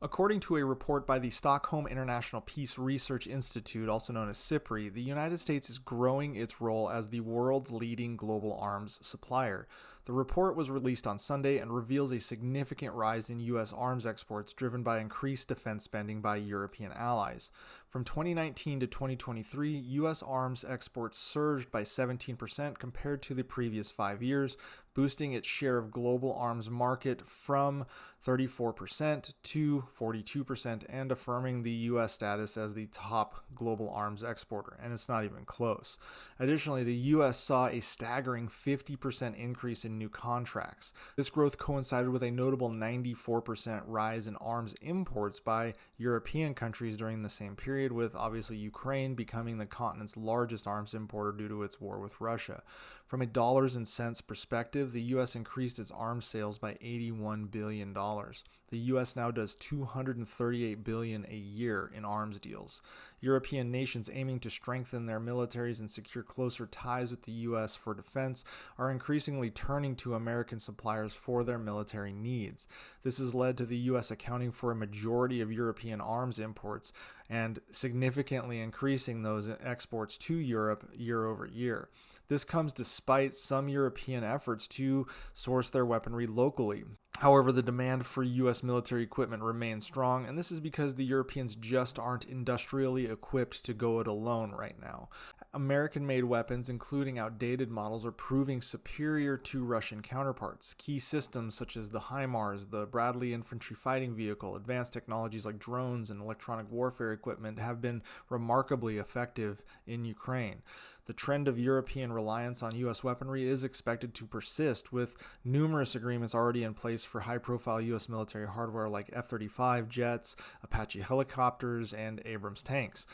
According to a report by the Stockholm International Peace Research Institute, also known as SIPRI, the United States is growing its role as the world's leading global arms supplier. The report was released on Sunday and reveals a significant rise in U.S. arms exports driven by increased defense spending by European allies. From 2019 to 2023, U.S. arms exports surged by 17% compared to the previous 5 years, boosting its share of global arms market from 34% to 42% and affirming the U.S. status as the top global arms exporter, and it's not even close. Additionally, the U.S. saw a staggering 50% increase in new contracts. This growth coincided with a notable 94% rise in arms imports by European countries during the same period, with obviously Ukraine becoming the continent's largest arms importer due to its war with Russia. From a dollars and cents perspective, the U.S. increased its arms sales by $81 billion. The U.S. now does $238 billion a year in arms deals. European nations aiming to strengthen their militaries and secure closer ties with the U.S. for defense are increasingly turning to American suppliers for their military needs. This has led to the U.S. accounting for a majority of European arms imports and significantly increasing those exports to Europe year over year. This comes despite some European efforts to source their weaponry locally. However, the demand for U.S. military equipment remains strong, and this is because the Europeans just aren't industrially equipped to go it alone right now. American-made weapons, including outdated models, are proving superior to Russian counterparts. Key systems such as the HIMARS, the Bradley infantry fighting vehicle, advanced technologies like drones and electronic warfare equipment have been remarkably effective in Ukraine. The trend of European reliance on U.S. weaponry is expected to persist, with numerous agreements already in place for high-profile U.S. military hardware like F-35 jets, Apache helicopters, and Abrams tanks.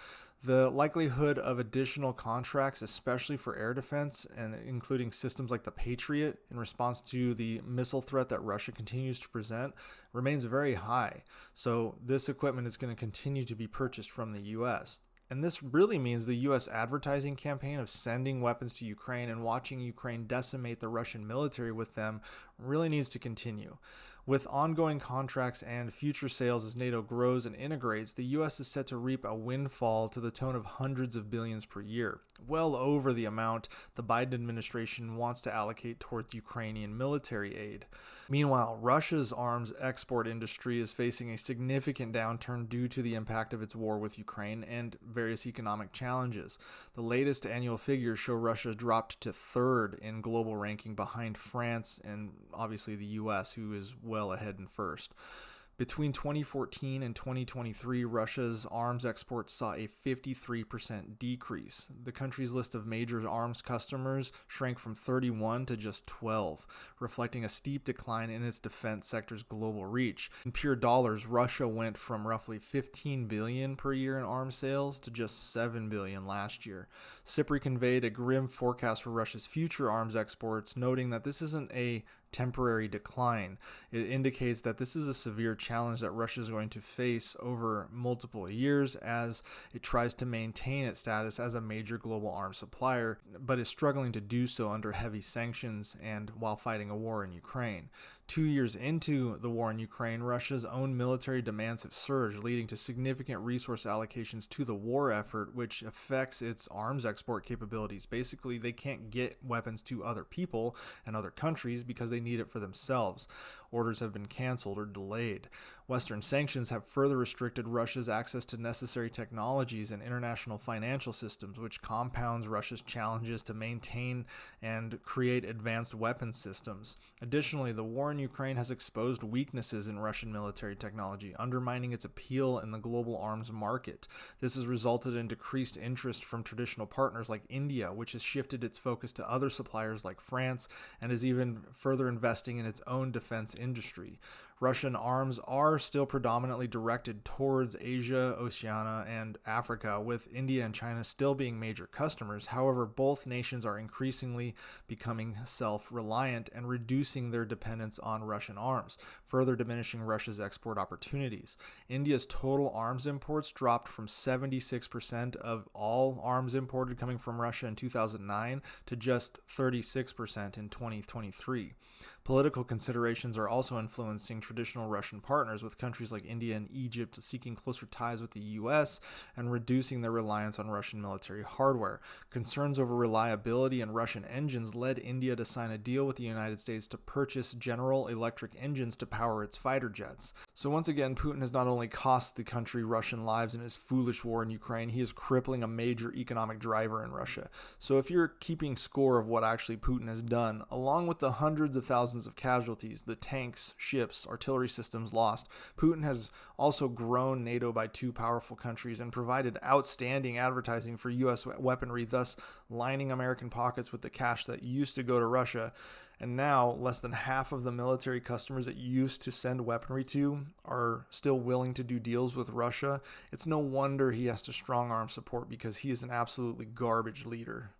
The likelihood of additional contracts, especially for air defense, and including systems like the Patriot in response to the missile threat that Russia continues to present, remains very high. So this equipment is going to continue to be purchased from the U.S. And this really means the U.S. advertising campaign of sending weapons to Ukraine and watching Ukraine decimate the Russian military with them really needs to continue. With ongoing contracts and future sales as NATO grows and integrates, the U.S. is set to reap a windfall to the tune of hundreds of billions per year, well over the amount the Biden administration wants to allocate towards Ukrainian military aid. Meanwhile, Russia's arms export industry is facing a significant downturn due to the impact of its war with Ukraine and various economic challenges. The latest annual figures show Russia dropped to third in global ranking behind France and obviously the U.S., who is well ahead in first. Between 2014 and 2023, Russia's arms exports saw a 53% decrease. The country's list of major arms customers shrank from 31 to just 12, reflecting a steep decline in its defense sector's global reach. In pure dollars, Russia went from roughly $15 billion per year in arms sales to just $7 billion last year. SIPRI conveyed a grim forecast for Russia's future arms exports, noting that this isn't a temporary decline. It indicates that this is a severe challenge that Russia is going to face over multiple years as it tries to maintain its status as a major global arms supplier, but is struggling to do so under heavy sanctions and while fighting a war in Ukraine. 2 years into the war in Ukraine, Russia's own military demands have surged, leading to significant resource allocations to the war effort, which affects its arms export capabilities. Basically, they can't get weapons to other people and other countries because they need it for themselves. Orders have been canceled or delayed. Western sanctions have further restricted Russia's access to necessary technologies and international financial systems, which compounds Russia's challenges to maintain and create advanced weapons systems. Additionally, the war in Ukraine has exposed weaknesses in Russian military technology, undermining its appeal in the global arms market. This has resulted in decreased interest from traditional partners like India, which has shifted its focus to other suppliers like France and is even further investing in its own defense industry. Russian arms are still predominantly directed towards Asia, Oceania, and Africa, with India and China still being major customers. However, both nations are increasingly becoming self-reliant and reducing their dependence on Russian arms, further diminishing Russia's export opportunities. India's total arms imports dropped from 76% of all arms imported coming from Russia in 2009 to just 36% in 2023. Political considerations are also influencing traditional Russian partners, with countries like India and Egypt seeking closer ties with the US and reducing their reliance on Russian military hardware. Concerns over reliability in Russian engines led India to sign a deal with the United States to purchase General Electric engines to power its fighter jets. So once again, Putin has not only cost the country Russian lives in his foolish war in Ukraine, he is crippling a major economic driver in Russia. So if you're keeping score of what actually Putin has done, along with the hundreds of thousands of casualties, the tanks, ships, artillery systems lost, Putin has also grown NATO by two powerful countries and provided outstanding advertising for US weaponry, thus lining American pockets with the cash that used to go to Russia. And now, less than half of the military customers that used to send weaponry to are still willing to do deals with Russia. It's no wonder he has to strong arm support, because he is an absolutely garbage leader.